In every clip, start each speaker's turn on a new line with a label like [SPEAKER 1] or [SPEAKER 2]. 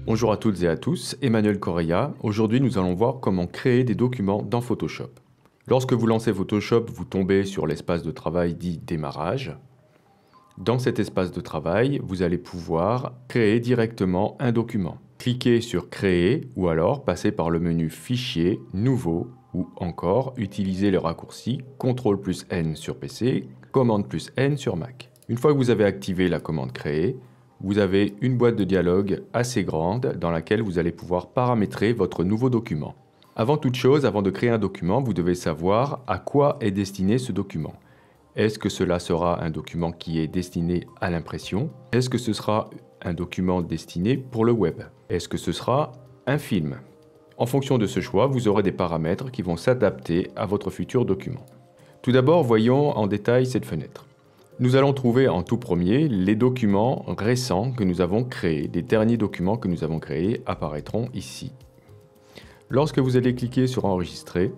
[SPEAKER 1] Bonjour à toutes et à tous, Emmanuel Correa. Aujourd'hui, nous allons voir comment créer des documents dans Photoshop. Lorsque vous lancez Photoshop, vous tombez sur l'espace de travail dit démarrage. Dans cet espace de travail, vous allez pouvoir créer directement un document. Cliquez sur Créer ou alors passez par le menu Fichier, Nouveau ou encore utilisez le raccourci CTRL+N sur PC, Commande+N sur Mac. Une fois que vous avez activé la commande Créer, vous avez une boîte de dialogue assez grande dans laquelle vous allez pouvoir paramétrer votre nouveau document. Avant toute chose, avant de créer un document, vous devez savoir à quoi est destiné ce document. Est-ce que cela sera un document qui est destiné à l'impression? Est-ce que ce sera un document destiné pour le web? Est-ce que ce sera un film? En fonction de ce choix, vous aurez des paramètres qui vont s'adapter à votre futur document. Tout d'abord, voyons en détail cette fenêtre. Nous allons trouver en tout premier les documents récents que nous avons créés. Les derniers documents que nous avons créés apparaîtront ici. Lorsque vous allez cliquer sur Enregistrer,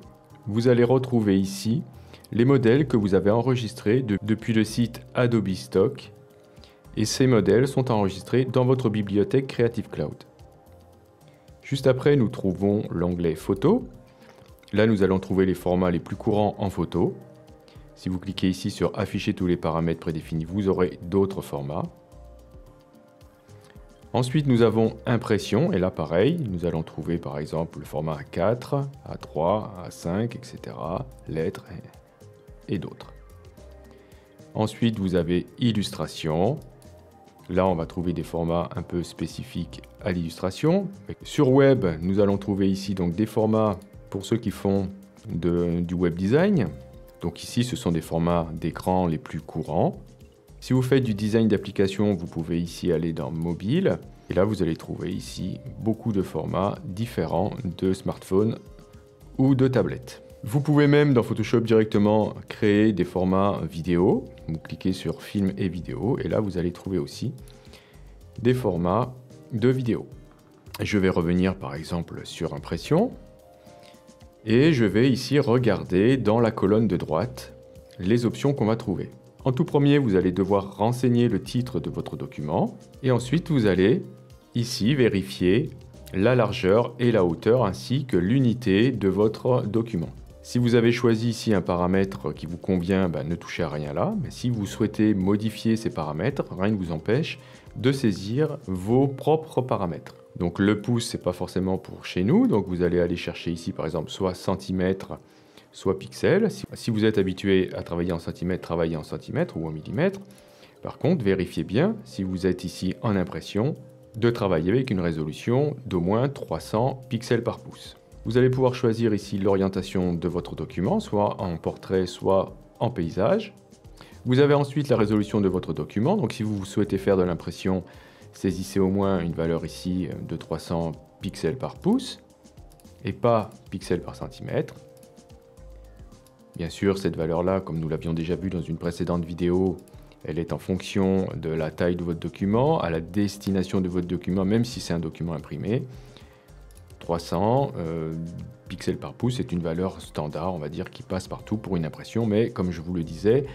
[SPEAKER 1] vous allez retrouver ici les modèles que vous avez enregistrés depuis le site Adobe Stock. Et ces modèles sont enregistrés dans votre bibliothèque Creative Cloud. Juste après, nous trouvons l'onglet Photos. Là, nous allons trouver les formats les plus courants en photo. Si vous cliquez ici sur Afficher tous les paramètres prédéfinis, vous aurez d'autres formats. Ensuite, nous avons Impression, et là pareil, nous allons trouver par exemple le format A4, A3, A5, etc., lettres et d'autres. Ensuite, vous avez Illustration. Là, on va trouver des formats un peu spécifiques à l'illustration. Sur Web, nous allons trouver ici donc des formats pour ceux qui font du web design. Donc ici, ce sont des formats d'écran les plus courants. Si vous faites du design d'application, vous pouvez ici aller dans Mobile. Et là, vous allez trouver ici beaucoup de formats différents de smartphones ou de tablettes. Vous pouvez même dans Photoshop directement créer des formats vidéo. Vous cliquez sur Film et vidéo et là, vous allez trouver aussi des formats de vidéo. Je vais revenir par exemple sur Impression. Et je vais ici regarder dans la colonne de droite les options qu'on va trouver. En tout premier, vous allez devoir renseigner le titre de votre document. Et ensuite, vous allez ici vérifier la largeur et la hauteur ainsi que l'unité de votre document. Si vous avez choisi ici un paramètre qui vous convient, ne touchez à rien là. Mais si vous souhaitez modifier ces paramètres, rien ne vous empêche de saisir vos propres paramètres. Donc le pouce, c'est pas forcément pour chez nous, donc vous allez aller chercher ici par exemple soit centimètres, soit pixels. Si vous êtes habitué à travailler en centimètres, travaillez en centimètres ou en millimètres. Par contre, vérifiez bien, si vous êtes ici en impression, de travailler avec une résolution d'au moins 300 pixels par pouce. Vous allez pouvoir choisir ici l'orientation de votre document, soit en portrait, soit en paysage. Vous avez ensuite la résolution de votre document, donc si vous souhaitez faire de l'impression, saisissez au moins une valeur ici de 300 pixels par pouce et pas pixels par centimètre. Bien sûr, cette valeur-là, comme nous l'avions déjà vu dans une précédente vidéo, elle est en fonction de la taille de votre document, à la destination de votre document, même si c'est un document imprimé. 300 pixels par pouce, c'est une valeur standard, on va dire, qui passe partout pour une impression, mais comme je vous le disais,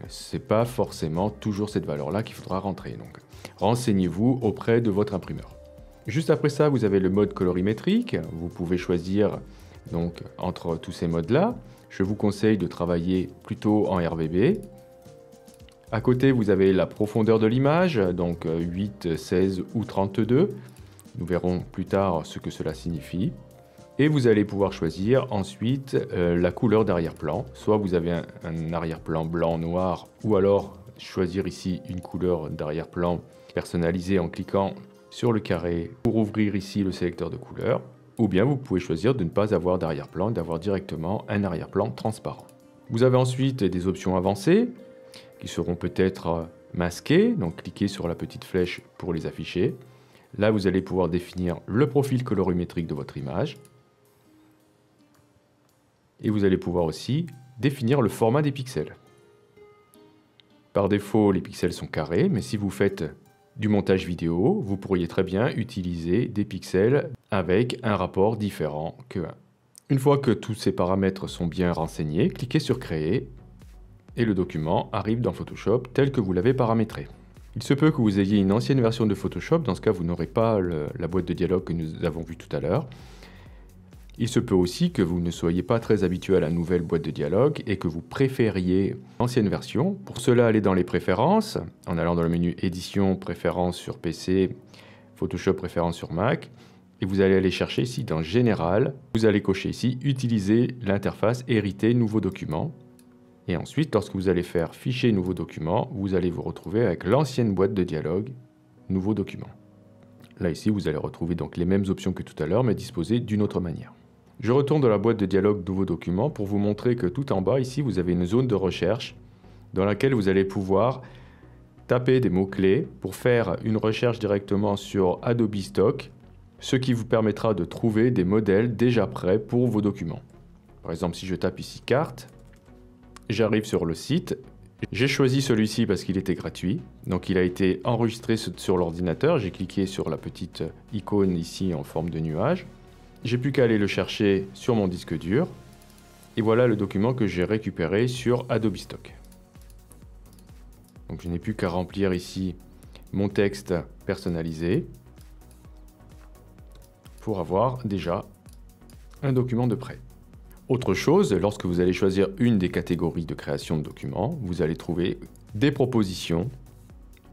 [SPEAKER 1] c'est pas forcément toujours cette valeur-là qu'il faudra rentrer. Donc, renseignez-vous auprès de votre imprimeur. Juste après ça, vous avez le mode colorimétrique. Vous pouvez choisir donc entre tous ces modes-là. Je vous conseille de travailler plutôt en RGB. À côté, vous avez la profondeur de l'image, donc 8, 16 ou 32. Nous verrons plus tard ce que cela signifie. Et vous allez pouvoir choisir ensuite la couleur d'arrière-plan. Soit vous avez un arrière-plan blanc-noir, ou alors choisir ici une couleur d'arrière-plan personnalisée en cliquant sur le carré pour ouvrir ici le sélecteur de couleurs. Ou bien vous pouvez choisir de ne pas avoir d'arrière-plan, d'avoir directement un arrière-plan transparent. Vous avez ensuite des options avancées qui seront peut-être masquées. Donc cliquez sur la petite flèche pour les afficher. Là, vous allez pouvoir définir le profil colorimétrique de votre image. Et vous allez pouvoir aussi définir le format des pixels. Par défaut, les pixels sont carrés, mais si vous faites du montage vidéo, vous pourriez très bien utiliser des pixels avec un rapport différent que 1. Une fois que tous ces paramètres sont bien renseignés, cliquez sur Créer et le document arrive dans Photoshop tel que vous l'avez paramétré. Il se peut que vous ayez une ancienne version de Photoshop, dans ce cas vous n'aurez pas la boîte de dialogue que nous avons vue tout à l'heure. Il se peut aussi que vous ne soyez pas très habitué à la nouvelle boîte de dialogue et que vous préfériez l'ancienne version. Pour cela, allez dans les préférences, en allant dans le menu Édition, Préférences sur PC, Photoshop, Préférences sur Mac, et vous allez aller chercher ici dans Général, vous allez cocher ici Utiliser l'interface Hériter nouveau document. Et ensuite, lorsque vous allez faire Fichier nouveau document, vous allez vous retrouver avec l'ancienne boîte de dialogue Nouveau document. Là ici, vous allez retrouver donc les mêmes options que tout à l'heure, mais disposées d'une autre manière. Je retourne dans la boîte de dialogue Nouveau document pour vous montrer que tout en bas, ici, vous avez une zone de recherche dans laquelle vous allez pouvoir taper des mots-clés pour faire une recherche directement sur Adobe Stock, ce qui vous permettra de trouver des modèles déjà prêts pour vos documents. Par exemple, si je tape ici carte, j'arrive sur le site. J'ai choisi celui-ci parce qu'il était gratuit, donc il a été enregistré sur l'ordinateur. J'ai cliqué sur la petite icône ici en forme de nuage. J'ai plus qu'à aller le chercher sur mon disque dur. Et voilà le document que j'ai récupéré sur Adobe Stock. Donc je n'ai plus qu'à remplir ici mon texte personnalisé pour avoir déjà un document de prêt. Autre chose, lorsque vous allez choisir une des catégories de création de documents, vous allez trouver des propositions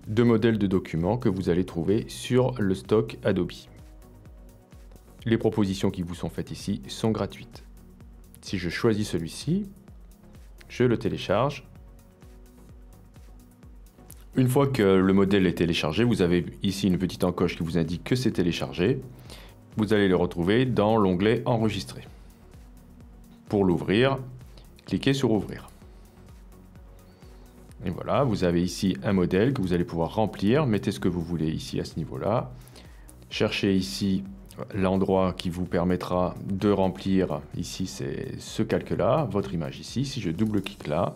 [SPEAKER 1] de modèles de documents que vous allez trouver sur le stock Adobe. Les propositions qui vous sont faites ici sont gratuites. Si je choisis celui-ci, je le télécharge. Une fois que le modèle est téléchargé, vous avez ici une petite encoche qui vous indique que c'est téléchargé. Vous allez le retrouver dans l'onglet Enregistrer. Pour l'ouvrir, cliquez sur Ouvrir. Et voilà, vous avez ici un modèle que vous allez pouvoir remplir. Mettez ce que vous voulez ici à ce niveau-là. Cherchez ici l'endroit qui vous permettra de remplir. Ici, c'est ce calque-là, votre image ici. Si je double-clique là,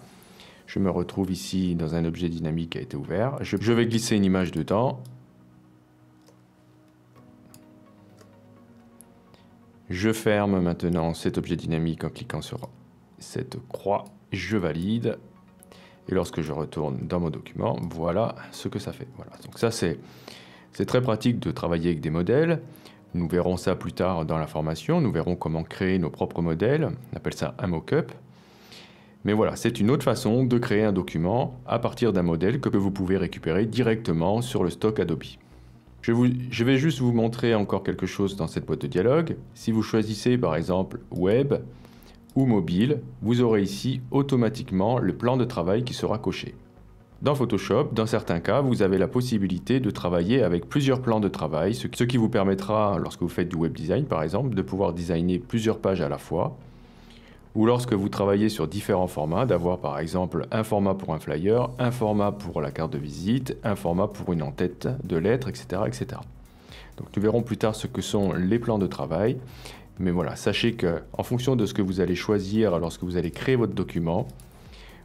[SPEAKER 1] je me retrouve ici dans un objet dynamique qui a été ouvert. Je vais glisser une image dedans. Je ferme maintenant cet objet dynamique en cliquant sur cette croix. Je valide. Et lorsque je retourne dans mon document, voilà ce que ça fait. Voilà. Donc ça, c'est très pratique de travailler avec des modèles. Nous verrons ça plus tard dans la formation. Nous verrons comment créer nos propres modèles. On appelle ça un mock-up. Mais voilà, c'est une autre façon de créer un document à partir d'un modèle que vous pouvez récupérer directement sur le stock Adobe. Je vais juste vous montrer encore quelque chose dans cette boîte de dialogue. Si vous choisissez par exemple Web ou Mobile, vous aurez ici automatiquement le plan de travail qui sera coché. Dans Photoshop, dans certains cas, vous avez la possibilité de travailler avec plusieurs plans de travail, ce qui vous permettra, lorsque vous faites du web design par exemple, de pouvoir designer plusieurs pages à la fois. Ou lorsque vous travaillez sur différents formats, d'avoir par exemple un format pour un flyer, un format pour la carte de visite, un format pour une en-tête de lettres, etc., etc. Donc nous verrons plus tard ce que sont les plans de travail. Mais voilà, sachez qu'en fonction de ce que vous allez choisir lorsque vous allez créer votre document,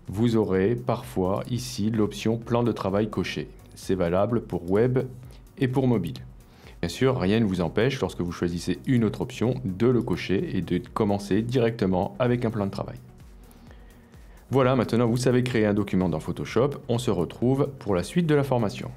[SPEAKER 1] vous aurez parfois ici l'option plan de travail coché. C'est valable pour web et pour mobile. Bien sûr, rien ne vous empêche, lorsque vous choisissez une autre option, de le cocher et de commencer directement avec un plan de travail. Voilà, maintenant vous savez créer un document dans Photoshop. On se retrouve pour la suite de la formation.